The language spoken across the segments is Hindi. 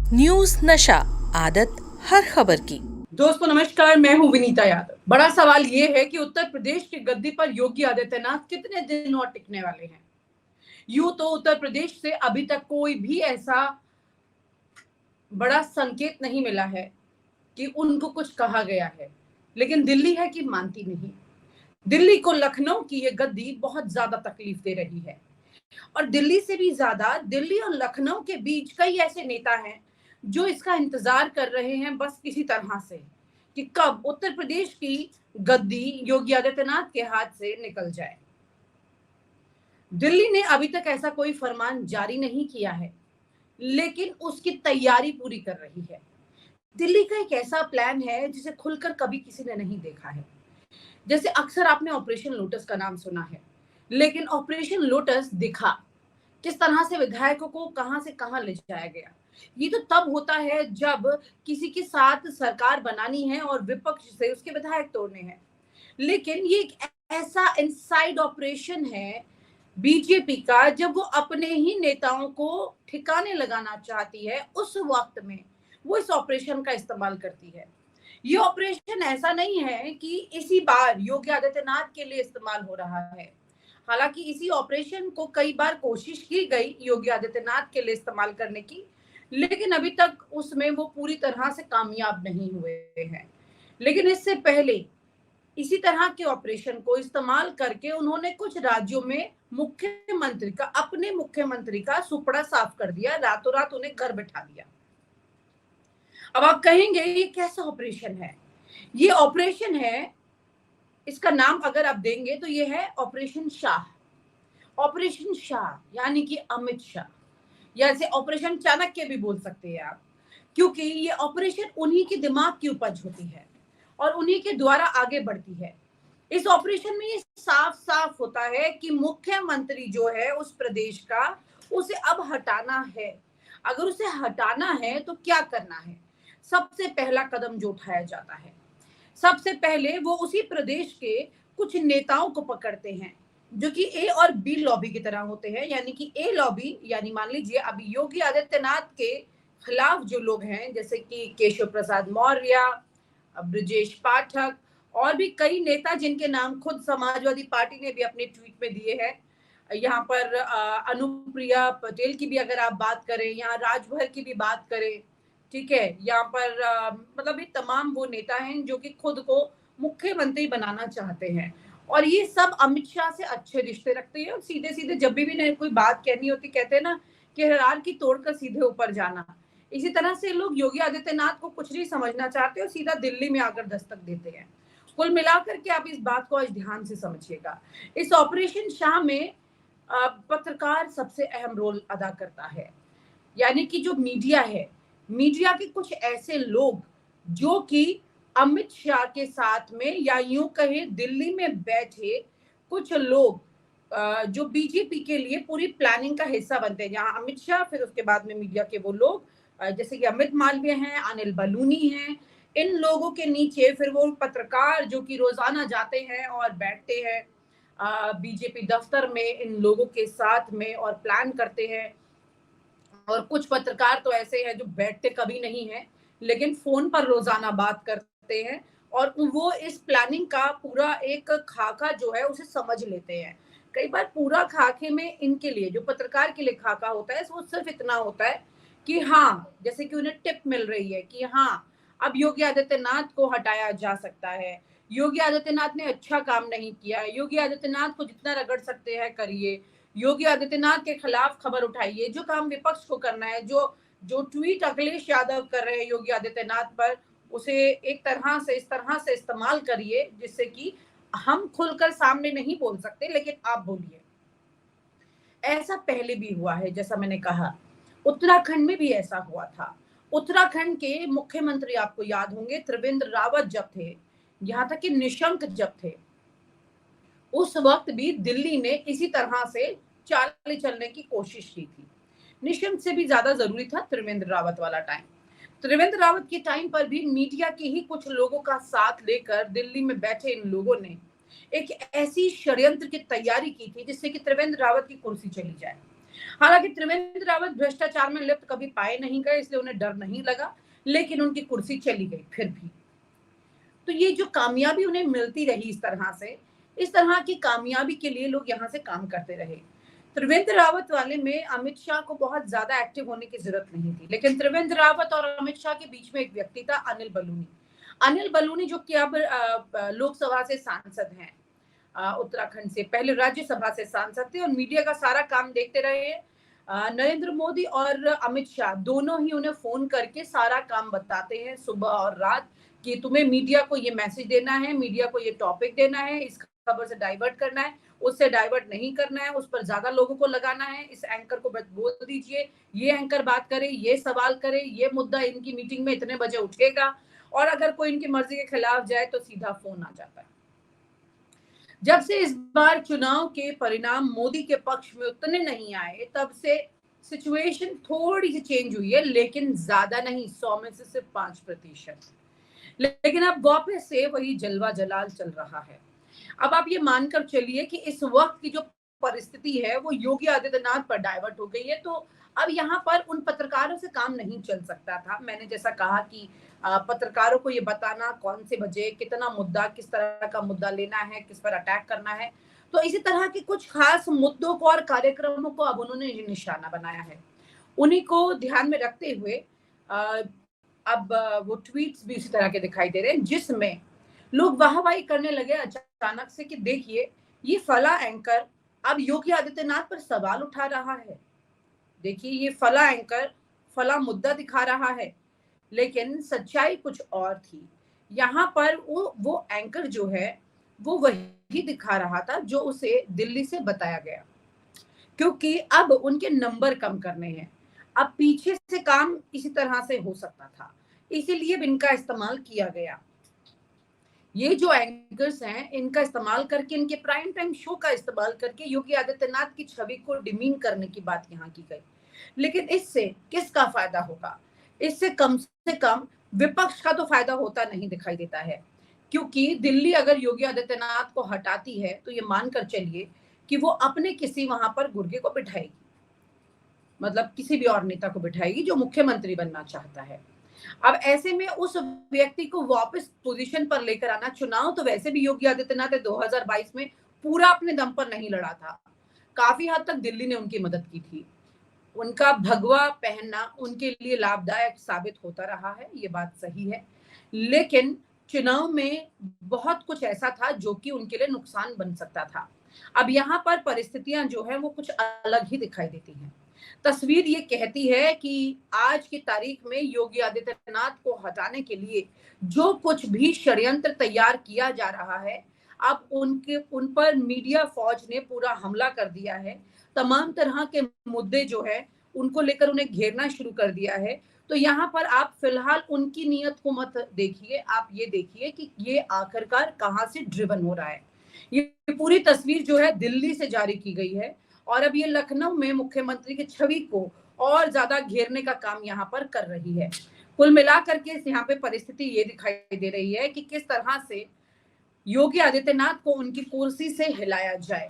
न्यूज नशा, आदत हर खबर की। दोस्तों नमस्कार, मैं हूं विनीता यादव। बड़ा सवाल ये है कि उत्तर प्रदेश की गद्दी पर योगी आदित्यनाथ कितने दिन और टिकने वाले हैं। यूं तो उत्तर प्रदेश से अभी तक कोई भी ऐसा बड़ा संकेत नहीं मिला है कि उनको कुछ कहा गया है, लेकिन दिल्ली है कि मानती नहीं। दिल्ली को लखनऊ की ये गद्दी बहुत ज्यादा तकलीफ दे रही है और दिल्ली से भी ज्यादा दिल्ली और लखनऊ के बीच कई ऐसे नेता हैं जो इसका इंतजार कर रहे हैं बस किसी तरह से कि कब उत्तर प्रदेश की गद्दी योगी आदित्यनाथ के हाथ से निकल जाए। दिल्ली ने अभी तक ऐसा कोई फरमान जारी नहीं किया है, लेकिन उसकी तैयारी पूरी कर रही है। दिल्ली का एक ऐसा प्लान है जिसे खुलकर कभी किसी ने नहीं देखा है। जैसे अक्सर आपने ऑपरेशन लोटस का नाम सुना है, लेकिन ऑपरेशन लोटस दिखा किस तरह से विधायकों को कहां से कहां ले जाया गया। ये तो तब होता है जब किसी के साथ सरकार बनानी है और विपक्ष से उसके विधायक तोड़ने हैं, लेकिन ये एक ऐसा इनसाइड ऑपरेशन है बीजेपी का, जब वो अपने ही नेताओं को ठिकाने लगाना चाहती है उस वक्त में वो इस ऑपरेशन का इस्तेमाल करती है। ये ऑपरेशन ऐसा नहीं है कि इसी बार योगी आदित्यनाथ के लिए इस्तेमाल हो रहा है। हालांकि इसी ऑपरेशन को कई बार कोशिश की गई योगी आदित्यनाथ के लिए इस्तेमाल करने की, लेकिन अभी तक उसमें वो पूरी तरह से कामयाब नहीं हुए हैं। लेकिन इससे पहले इसी तरह के ऑपरेशन को इस्तेमाल करके उन्होंने कुछ राज्यों में अपने मुख्यमंत्री का सुपड़ा साफ कर दिया, रातों रात उन्हें घर बैठा दिया। अब आप कहेंगे ये कैसा ऑपरेशन है? ये ऑपरेशन है, इसका नाम अगर आप देंगे तो ये है ऑपरेशन शाह। ऑपरेशन शाह यानी कि अमित शाह, या इसे ऑपरेशन चाणक्य भी बोल सकते हैं आप, क्योंकि ये ऑपरेशन उन्हीं के दिमाग की उपज होती है और उन्हीं के द्वारा आगे बढ़ती है। इस ऑपरेशन में ये साफ साफ होता है कि मुख्यमंत्री जो है उस प्रदेश का, उसे अब हटाना है। अगर उसे हटाना है तो क्या करना है? सबसे पहला कदम जो उठाया जाता है, सबसे पहले वो उसी प्रदेश के कुछ नेताओं को पकड़ते हैं जो कि ए और बी लॉबी की तरह होते हैं। यानी कि ए लॉबी, यानी मान लीजिए अभी योगी आदित्यनाथ के खिलाफ जो लोग हैं, जैसे कि केशव प्रसाद मौर्य, ब्रजेश पाठक और भी कई नेता जिनके नाम खुद समाजवादी पार्टी ने भी अपने ट्वीट में दिए हैं। यहाँ पर अनुप्रिया पटेल की भी अगर आप बात करें, यहाँ राजभर की भी बात करें, ठीक है, यहाँ पर मतलब ये तमाम वो नेता हैं जो कि खुद को मुख्यमंत्री बनाना चाहते हैं और ये सब अमित शाह से अच्छे रिश्ते रखते हैं और सीधे सीधे जब भी ने कोई बात कहनी होती कहते हैं ना कि हरार की तोड़कर सीधे ऊपर जाना। इसी तरह से लोग योगी आदित्यनाथ को कुछ नहीं समझना चाहते और सीधा दिल्ली में आकर दस्तक देते हैं। कुल मिलाकर के आप इस बात को आज ध्यान से समझिएगा। इस ऑपरेशन शाह में पत्रकार सबसे अहम रोल अदा करता है, यानी कि जो मीडिया है, मीडिया के कुछ ऐसे लोग जो कि अमित शाह के साथ में, या यूं कहे दिल्ली में बैठे कुछ लोग जो बीजेपी के लिए पूरी प्लानिंग का हिस्सा बनते हैं। जहां अमित शाह, फिर उसके बाद में मीडिया के वो लोग जैसे कि अमित मालवीय हैं, अनिल बलूनी हैं, इन लोगों के नीचे फिर वो पत्रकार जो कि रोजाना जाते हैं और बैठते हैं बीजेपी दफ्तर में इन लोगों के साथ में और प्लान करते हैं। और कुछ पत्रकार तो ऐसे हैं जो बैठते कभी नहीं है, लेकिन फोन पर रोजाना बात करते हैं और वो इस प्लानिंग का पूरा एक खाका जो है उसे समझ लेते हैं। कई बार पूरा खाके में इनके लिए, जो पत्रकार के लिए खाका होता है, वो सिर्फ इतना होता है कि हाँ, जैसे कि उन्हें टिप मिल रही है कि हाँ, अब योगी आदित्यनाथ को हटाया जा सकता है, योगी आदित्यनाथ ने अच्छा काम नहीं किया, योगी आदित्यनाथ को जितना रगड़ सकते हैं करिए, योगी आदित्यनाथ के खिलाफ खबर उठाइए, जो काम विपक्ष को करना है, जो जो ट्वीट अखिलेश यादव कर रहे हैं योगी आदित्यनाथ पर, उसे एक तरह से इस तरह से इस्तेमाल करिए जिससे कि हम खुलकर सामने नहीं बोल सकते लेकिन आप बोलिए। ऐसा पहले भी हुआ है, जैसा मैंने कहा उत्तराखंड में भी ऐसा हुआ था। उत्तराखंड के मुख्यमंत्री आपको याद होंगे त्रिवेंद्र रावत जब थे, यहाँ तक कि निशंक जब थे, उस वक्त भी दिल्ली ने इसी तरह से चाल चलने की कोशिश की थी। निशंक से भी ज्यादा जरूरी था त्रिवेंद्र रावत वाला टाइम। त्रिवेंद्र रावत के टाइम पर भी मीडिया के ही कुछ लोगों का साथ लेकर दिल्ली में बैठे इन लोगों ने एक ऐसी षड्यंत्र की तैयारी की थी जिससे कि त्रिवेंद्र रावत की कुर्सी चली जाए। हालांकि त्रिवेंद्र रावत भ्रष्टाचार में लिप्त कभी पाए नहीं गए, इसलिए उन्हें डर नहीं लगा, लेकिन उनकी कुर्सी चली गई फिर भी। तो ये जो कामयाबी उन्हें मिलती रही इस तरह की कामयाबी के लिए लोग यहाँ से काम करते रहे। त्रिवेंद्र रावत वाले में अमित शाह को बहुत ज्यादा एक्टिव होने की जरूरत नहीं थी, लेकिन त्रिवेंद्र रावत और अमित शाह के बीच में एक व्यक्ति था, अनिल बलूनी। अनिल बलूनी जो कि अब लोकसभा से सांसद हैं, उत्तराखंड से, पहले राज्यसभा से सांसद थे और मीडिया का सारा काम देखते रहे। नरेंद्र मोदी और अमित शाह दोनों ही उन्हें फोन करके सारा काम बताते हैं सुबह और रात, कि तुम्हें मीडिया को ये मैसेज देना है, मीडिया को ये टॉपिक देना है, इस खबर से डाइवर्ट करना है, उससे डाइवर्ट नहीं करना है, उस पर ज्यादा लोगों को लगाना है, इस एंकर को बोल दीजिए, ये एंकर बात करे, ये सवाल करे, ये मुद्दा इनकी मीटिंग में इतने बजे उठेगा, और अगर कोई इनकी मर्जी के खिलाफ जाए तो सीधा फोन आ जाता है। जब से इस बार चुनाव के परिणाम मोदी के पक्ष में उतने नहीं आए, तब से सिचुएशन थोड़ी सी चेंज हुई है, लेकिन ज्यादा नहीं, 100 में से सिर्फ 5%। लेकिन अब वापस से वही जलवा जलाल चल रहा है। अब आप ये मानकर चलिए कि इस वक्त की जो परिस्थिति है वो योगी आदित्यनाथ पर डाइवर्ट हो गई है, तो अब यहाँ पर उन पत्रकारों से काम नहीं चल सकता था। मैंने जैसा कहा कि पत्रकारों को ये बताना कौन से बजे कितना मुद्दा, किस तरह का मुद्दा लेना है, किस पर अटैक करना है, तो इसी तरह के कुछ खास मुद्दों को और कार्यक्रमों को अब उन्होंने निशाना बनाया है। उन्हीं को ध्यान में रखते हुए अब वो ट्वीट्स भी इसी तरह के दिखाई दे रहे हैं, जिसमें लोग वाहवाही करने लगे अचानक से कि देखिए ये फला एंकर अब योगी आदित्यनाथ पर सवाल उठा रहा है, देखिए ये फला एंकर फला मुद्दा दिखा रहा है। लेकिन सच्चाई कुछ और थी। यहाँ पर वो एंकर जो है वो वही दिखा रहा था जो उसे दिल्ली से बताया गया, क्योंकि अब उनके नंबर कम करने हैं। अब पीछे से काम इसी तरह से हो सकता था, इसीलिए इनका इस्तेमाल किया गया। ये जो एंकर्स हैं इनका इस्तेमाल करके, इनके प्राइम टाइम शो का इस्तेमाल करके योगी आदित्यनाथ की छवि को डिमीन करने की बात यहाँ की गई। लेकिन इससे किसका फायदा होगा? इससे कम से कम विपक्ष का तो फायदा होता नहीं दिखाई देता है, क्योंकि दिल्ली अगर योगी आदित्यनाथ को हटाती है तो ये मानकर चलिए कि वो अपने किसी वहां पर गुर्गे को बिठाएगी, मतलब किसी भी और नेता को बिठाएगी जो मुख्यमंत्री बनना चाहता है। अब ऐसे में उस व्यक्ति को वापस पोजीशन पर लेकर आना, चुनाव तो वैसे भी योगी आदित्यनाथ 2022 में पूरा अपने दम पर नहीं लड़ा था, काफी हद तक दिल्ली ने उनकी मदद की थी। उनका भगवा पहनना उनके लिए लाभदायक साबित होता रहा है, ये बात सही है, लेकिन चुनाव में बहुत कुछ ऐसा था जो कि उनके लिए नुकसान बन सकता था। अब यहाँ पर परिस्थितियां जो है वो कुछ अलग ही दिखाई देती हैं। तस्वीर ये कहती है कि आज की तारीख में योगी आदित्यनाथ को हटाने के लिए जो कुछ भी षड्यंत्र तैयार किया जा रहा है, अब उन पर मीडिया फौज ने पूरा हमला कर दिया है। तमाम तरह के मुद्दे जो है उनको लेकर उन्हें घेरना शुरू कर दिया है। तो यहाँ पर आप फिलहाल उनकी नीयत को मत देखिए, आप ये देखिए कि ये आखिरकार कहाँ से ड्रिवन हो रहा है। ये पूरी तस्वीर जो है दिल्ली से जारी की गई है और अब ये लखनऊ में मुख्यमंत्री की छवि को और ज्यादा घेरने का काम यहाँ पर कर रही है। कुल मिलाकर के यहाँ पे परिस्थिति ये दिखाई दे रही है कि किस तरह से योगी आदित्यनाथ को उनकी कुर्सी से हिलाया जाए,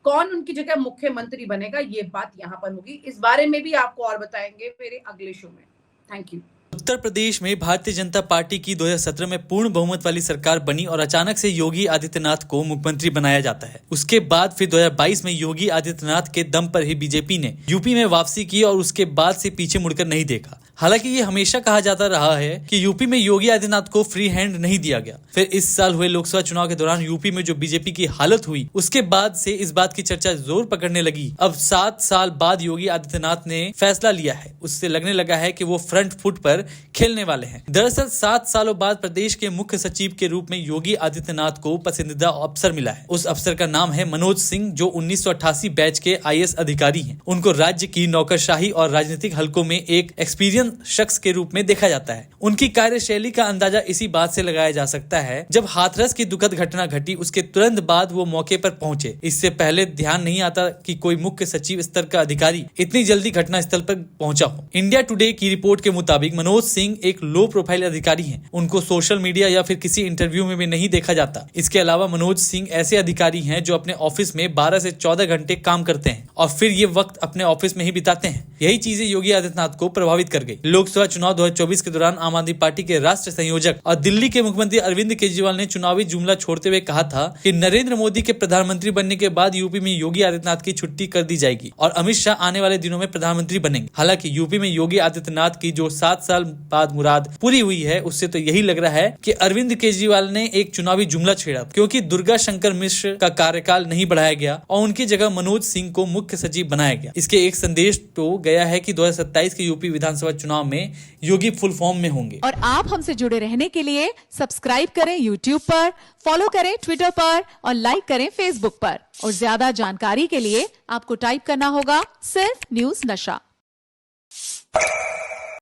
कौन उनकी जगह मुख्यमंत्री बनेगा, ये बात यहाँ पर होगी। इस बारे में भी आपको और बताएंगे मेरे अगले शो में। Thank you. उत्तर प्रदेश में भारतीय जनता पार्टी की 2017 में पूर्ण बहुमत वाली सरकार बनी और अचानक से योगी आदित्यनाथ को मुख्यमंत्री बनाया जाता है। उसके बाद फिर 2022 में योगी आदित्यनाथ के दम पर ही बीजेपी ने यूपी में वापसी की और उसके बाद से पीछे मुड़कर नहीं देखा। हालांकि ये हमेशा कहा जाता रहा है कि यूपी में योगी आदित्यनाथ को फ्री हैंड नहीं दिया गया। फिर इस साल हुए लोकसभा चुनाव के दौरान यूपी में जो बीजेपी की हालत हुई, उसके बाद से इस बात की चर्चा जोर पकड़ने लगी। अब 7 साल बाद योगी आदित्यनाथ ने फैसला लिया है, उससे लगने लगा है कि वो फ्रंट फुट पर खेलने वाले हैं। दरअसल 7 सालों बाद प्रदेश के मुख्य सचिव के रूप में योगी आदित्यनाथ को पसंदीदा अफसर मिला है। उस अफसर का नाम है मनोज सिंह, जो 1988 बैच के IAS अधिकारी हैं। उनको राज्य की नौकरशाही और राजनीतिक हलकों में एक एक्सपीरियंस विजन शख्स के रूप में देखा जाता है। उनकी कार्यशैली का अंदाजा इसी बात से लगाया जा सकता है, जब हाथरस की दुखद घटना घटी उसके तुरंत बाद वो मौके पर पहुंचे। इससे पहले ध्यान नहीं आता कि कोई मुख्य सचिव स्तर का अधिकारी इतनी जल्दी घटना स्थल पर पहुंचा हो। इंडिया टुडे की रिपोर्ट के मुताबिक मनोज सिंह एक लो प्रोफाइल अधिकारी हैं। उनको सोशल मीडिया या फिर किसी इंटरव्यू में भी नहीं देखा जाता। इसके अलावा मनोज सिंह ऐसे अधिकारी हैं जो अपने ऑफिस में 12 से 14 घंटे काम करते हैं और फिर ये वक्त अपने ऑफिस में ही बिताते हैं। यही चीजें योगी आदित्यनाथ को प्रभावित कर गई। लोकसभा चुनाव 2024 के दौरान आम आदमी पार्टी के राष्ट्रीय संयोजक और दिल्ली के मुख्यमंत्री अरविंद केजरीवाल ने चुनावी जुमला छोड़ते हुए कहा था कि नरेंद्र मोदी के प्रधानमंत्री बनने के बाद यूपी में योगी आदित्यनाथ की छुट्टी कर दी जाएगी और अमित शाह आने वाले दिनों में प्रधानमंत्री बनेंगे। हालांकि यूपी में योगी आदित्यनाथ की जो 7 साल बाद मुराद पूरी हुई है, उससे तो यही लग रहा है कि अरविंद केजरीवाल ने एक चुनावी जुमला छेड़ा, क्योंकि दुर्गा शंकर मिश्र का कार्यकाल नहीं बढ़ाया गया और उनकी जगह मनोज सिंह को मुख्य सचिव बनाया गया। इसके एक संदेश तो गया है कि 2027 के यूपी विधानसभा चुनाव में योगी फुल फॉर्म में होंगे। और आप हमसे जुड़े रहने के लिए सब्सक्राइब करें YouTube पर, फॉलो करें ट्विटर पर और लाइक करें फेसबुक पर। और ज्यादा जानकारी के लिए आपको टाइप करना होगा सिर्फ न्यूज़ नशा।